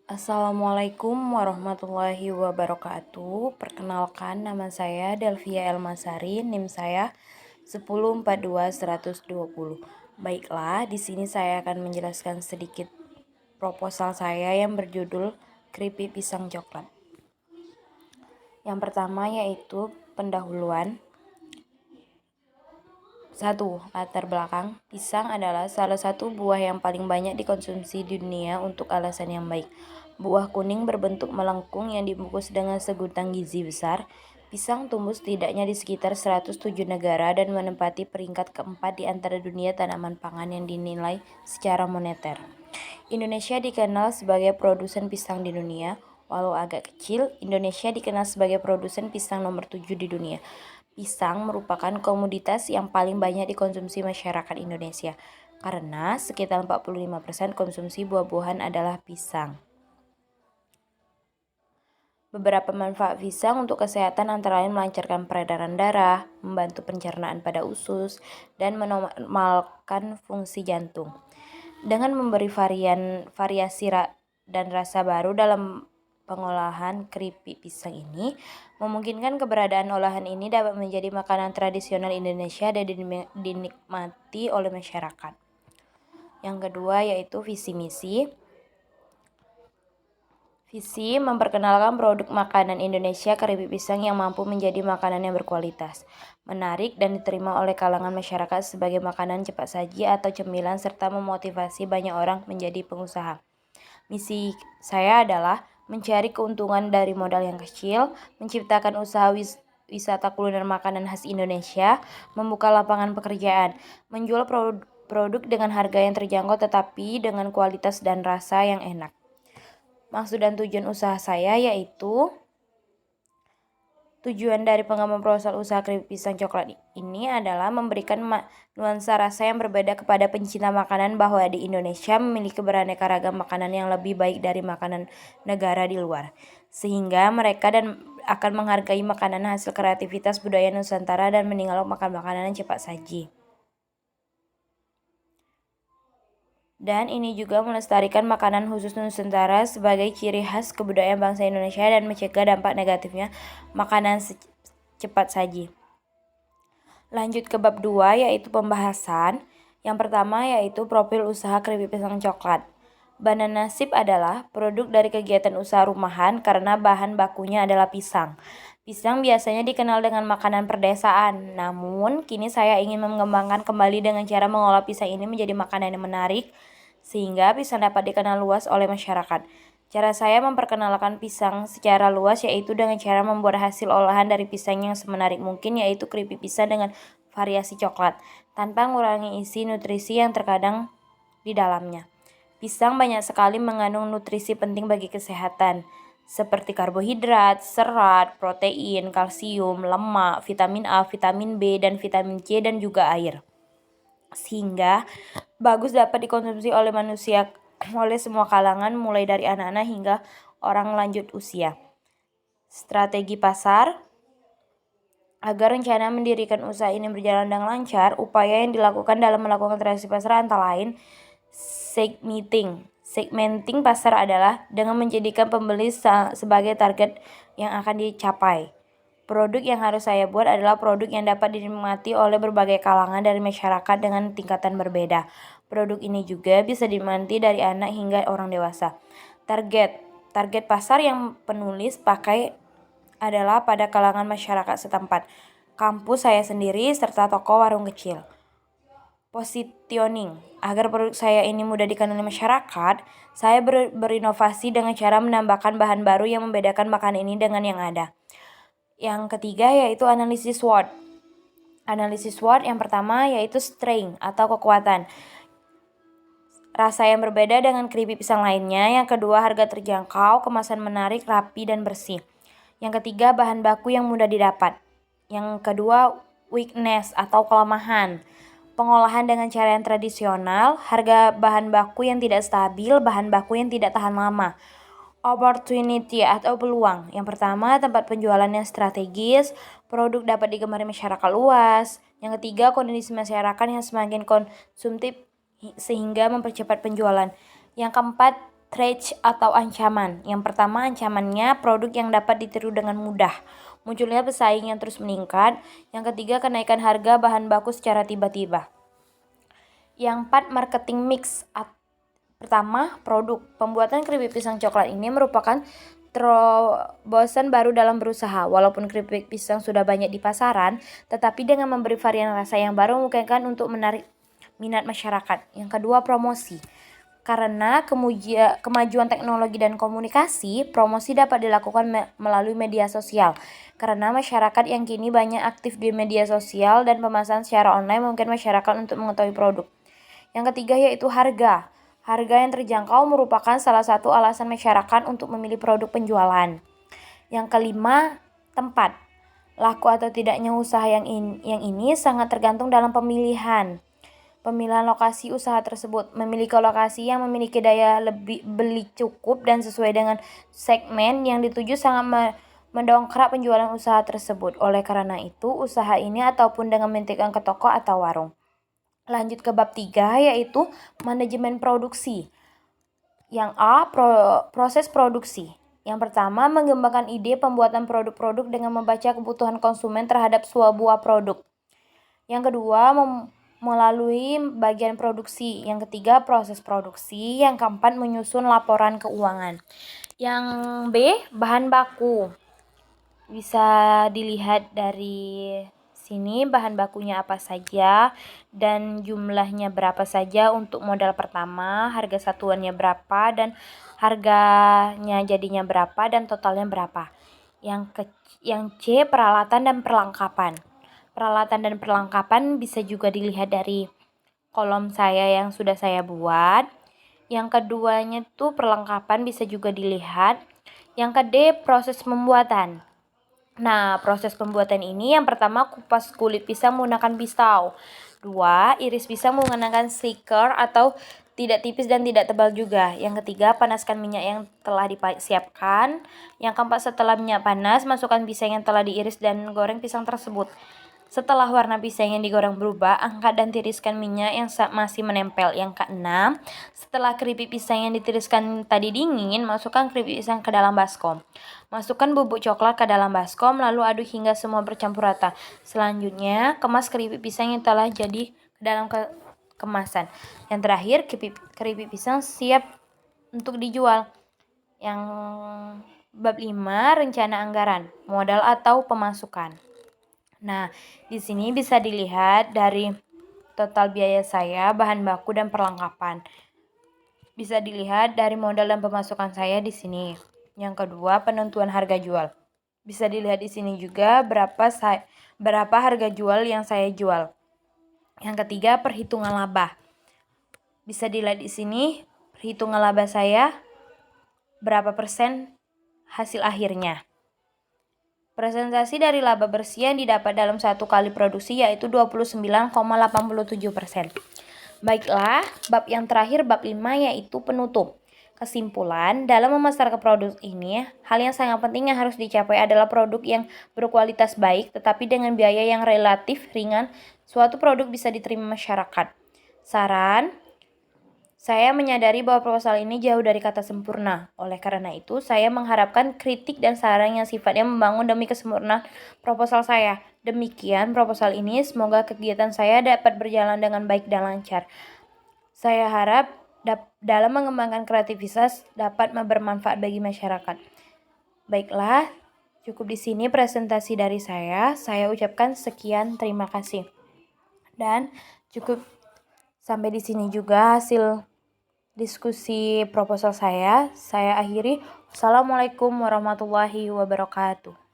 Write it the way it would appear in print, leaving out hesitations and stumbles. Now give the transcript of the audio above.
Assalamualaikum warahmatullahi wabarakatuh. Perkenalkan, nama saya Delvia Elmasari, NIM saya 1042120. Baiklah, di sini saya akan menjelaskan sedikit proposal saya yang berjudul Keripik Pisang Coklat. Yang pertama yaitu pendahuluan. 1. Latar belakang. Pisang adalah salah satu buah yang paling banyak dikonsumsi di dunia untuk alasan yang baik. Buah kuning berbentuk melengkung yang dibungkus dengan seguntang gizi besar. Pisang tumbuh setidaknya di sekitar 107 negara dan menempati peringkat keempat di antara dunia tanaman pangan yang dinilai secara moneter. Indonesia dikenal sebagai produsen pisang di dunia. Walau agak kecil, Indonesia dikenal sebagai produsen pisang nomor 7 di dunia. Pisang merupakan komoditas yang paling banyak dikonsumsi masyarakat Indonesia karena sekitar 45% konsumsi buah-buahan adalah pisang. Beberapa manfaat pisang untuk kesehatan antara lain melancarkan peredaran darah, membantu pencernaan pada usus, dan menormalkan fungsi jantung. Dengan memberi variasi dan rasa baru dalam pengolahan keripik pisang ini, memungkinkan keberadaan olahan ini dapat menjadi makanan tradisional Indonesia dan dinikmati oleh masyarakat. Yang kedua yaitu visi misi. Visi memperkenalkan produk makanan Indonesia keripik pisang yang mampu menjadi makanan yang berkualitas, menarik dan diterima oleh kalangan masyarakat sebagai makanan cepat saji atau cemilan serta memotivasi banyak orang menjadi pengusaha. Misi saya adalah mencari keuntungan dari modal yang kecil, menciptakan usaha wisata kuliner makanan khas Indonesia, membuka lapangan pekerjaan, menjual produk dengan harga yang terjangkau tetapi dengan kualitas dan rasa yang enak. Maksud dan tujuan usaha saya yaitu tujuan dari pengembangan proposal usaha keripik pisang coklat ini adalah memberikan nuansa rasa yang berbeda kepada pencinta makanan bahwa di Indonesia memiliki beraneka ragam makanan yang lebih baik dari makanan negara di luar. Sehingga mereka akan menghargai makanan hasil kreativitas budaya Nusantara dan meninggalkan makan makanan yang cepat saji. Dan ini juga melestarikan makanan khusus Nusantara sebagai ciri khas kebudayaan bangsa Indonesia dan mencegah dampak negatifnya makanan cepat saji. Lanjut ke bab 2 yaitu pembahasan. Yang pertama yaitu profil usaha keripik pisang coklat. Banana Sip adalah produk dari kegiatan usaha rumahan karena bahan bakunya adalah pisang. Pisang biasanya dikenal dengan makanan perdesaan, namun kini saya ingin mengembangkan kembali dengan cara mengolah pisang ini menjadi makanan yang menarik, sehingga pisang dapat dikenal luas oleh masyarakat. Cara saya memperkenalkan pisang secara luas yaitu dengan cara membuat hasil olahan dari pisang yang semenarik mungkin, yaitu keripik pisang dengan variasi coklat, tanpa mengurangi isi nutrisi yang terkadang di dalamnya. Pisang banyak sekali mengandung nutrisi penting bagi kesehatan, seperti karbohidrat, serat, protein, kalsium, lemak, vitamin A, vitamin B, dan vitamin C, dan juga air. Sehingga bagus dapat dikonsumsi oleh manusia oleh semua kalangan mulai dari anak-anak hingga orang lanjut usia. Strategi pasar. Agar rencana mendirikan usaha ini berjalan dengan lancar, upaya yang dilakukan dalam melakukan transaksi pasar antara lain Segmenting pasar adalah dengan menjadikan pembeli sebagai target yang akan dicapai. Produk yang harus saya buat adalah produk yang dapat dinikmati oleh berbagai kalangan dari masyarakat dengan tingkatan berbeda. Produk ini juga bisa dinikmati dari anak hingga orang dewasa. Target pasar yang penulis pakai adalah pada kalangan masyarakat setempat, kampus saya sendiri, serta toko warung kecil. Positioning. Agar produk saya ini mudah dikenali masyarakat, saya berinovasi dengan cara menambahkan bahan baru yang membedakan makanan ini dengan yang ada. Yang ketiga yaitu analisis SWOT. Analisis SWOT yang pertama yaitu strength atau kekuatan. Rasa yang berbeda dengan keripik pisang lainnya. Yang kedua, harga terjangkau, kemasan menarik, rapi, dan bersih. Yang ketiga, bahan baku yang mudah didapat. Yang kedua, weakness atau kelemahan. Pengolahan dengan cara yang tradisional, harga bahan baku yang tidak stabil, bahan baku yang tidak tahan lama. Opportunity atau peluang. Yang pertama, tempat penjualan yang strategis, produk dapat digemari masyarakat luas. Yang ketiga, kondisi masyarakat yang semakin konsumtif sehingga mempercepat penjualan. Yang keempat, Threat atau ancaman. Yang pertama, ancamannya produk yang dapat ditiru dengan mudah. Munculnya pesaing yang terus meningkat. Yang ketiga, kenaikan harga bahan baku secara tiba-tiba. Yang 4, marketing mix. Pertama, produk. Pembuatan keripik pisang coklat ini merupakan terobosan baru dalam berusaha. Walaupun keripik pisang sudah banyak di pasaran, tetapi dengan memberi varian rasa yang baru memungkinkan untuk menarik minat masyarakat. Yang kedua, promosi. Karena kemajuan teknologi dan komunikasi, promosi dapat dilakukan melalui media sosial. Karena masyarakat yang kini banyak aktif di media sosial dan pemasaran secara online mungkin masyarakat untuk mengetahui produk. Yang ketiga yaitu harga. Harga yang terjangkau merupakan salah satu alasan masyarakat untuk memilih produk penjualan. Yang kelima, tempat. Laku atau tidaknya usaha yang ini sangat tergantung dalam pemilihan lokasi usaha tersebut. Memiliki lokasi yang memiliki daya beli cukup dan sesuai dengan segmen yang dituju sangat mendongkrak penjualan usaha tersebut. Oleh karena itu, usaha ini ataupun dengan menitipkan ke toko atau warung. Lanjut ke bab 3 yaitu manajemen produksi. Yang A, proses produksi. Yang pertama, mengembangkan ide pembuatan produk-produk dengan membaca kebutuhan konsumen terhadap sebuah produk. Yang kedua, melalui bagian produksi. Yang ketiga, proses produksi. Yang keempat, menyusun laporan keuangan. Yang B, bahan baku. Bisa dilihat dari sini bahan bakunya apa saja dan jumlahnya berapa saja untuk modal pertama, harga satuannya berapa dan harganya jadinya berapa dan totalnya berapa. Yang C, peralatan dan perlengkapan. Peralatan dan perlengkapan bisa juga dilihat dari kolom saya yang sudah saya buat. Yang keduanya tuh perlengkapan bisa juga dilihat. Yang ke D, proses pembuatan. Nah, proses pembuatan ini yang pertama kupas kulit pisang menggunakan pisau. 2, iris pisang menggunakan slicer atau tidak tipis dan tidak tebal juga. Yang ketiga, panaskan minyak yang telah disiapkan. Yang keempat, setelah minyak panas, masukkan pisang yang telah diiris dan goreng pisang tersebut. Setelah warna pisang yang digoreng berubah, angkat dan tiriskan minyak yang masih menempel. Yang keenam, setelah keripik pisang yang ditiriskan tadi dingin, masukkan keripik pisang ke dalam baskom. Masukkan bubuk coklat ke dalam baskom, lalu aduk hingga semua bercampur rata. Selanjutnya, kemas keripik pisang yang telah jadi ke dalam kemasan. Yang terakhir, keripik pisang siap untuk dijual. Yang bab 5, rencana anggaran, modal atau pemasukan. Nah, di sini bisa dilihat dari total biaya saya, bahan baku dan perlengkapan. Bisa dilihat dari modal dan pemasukan saya di sini. Yang kedua, penentuan harga jual. Bisa dilihat di sini juga berapa harga jual yang saya jual. Yang ketiga, perhitungan laba. Bisa dilihat di sini perhitungan laba saya berapa persen hasil akhirnya. Presentasi dari laba bersih yang didapat dalam satu kali produksi yaitu 29,87%. Baiklah, bab yang terakhir, bab 5 yaitu penutup. Kesimpulan, dalam memasarkan produk ini, hal yang sangat penting yang harus dicapai adalah produk yang berkualitas baik tetapi dengan biaya yang relatif ringan, suatu produk bisa diterima masyarakat. Saran, saya menyadari bahwa proposal ini jauh dari kata sempurna. Oleh karena itu, saya mengharapkan kritik dan saran yang sifatnya membangun demi kesempurnaan proposal saya. Demikian proposal ini, semoga kegiatan saya dapat berjalan dengan baik dan lancar. Saya harap dalam mengembangkan kreativitas dapat bermanfaat bagi masyarakat. Baiklah, cukup di sini presentasi dari saya. Saya ucapkan sekian, terima kasih. Dan cukup sampai di sini juga hasil diskusi proposal saya akhiri. Wassalamualaikum warahmatullahi wabarakatuh.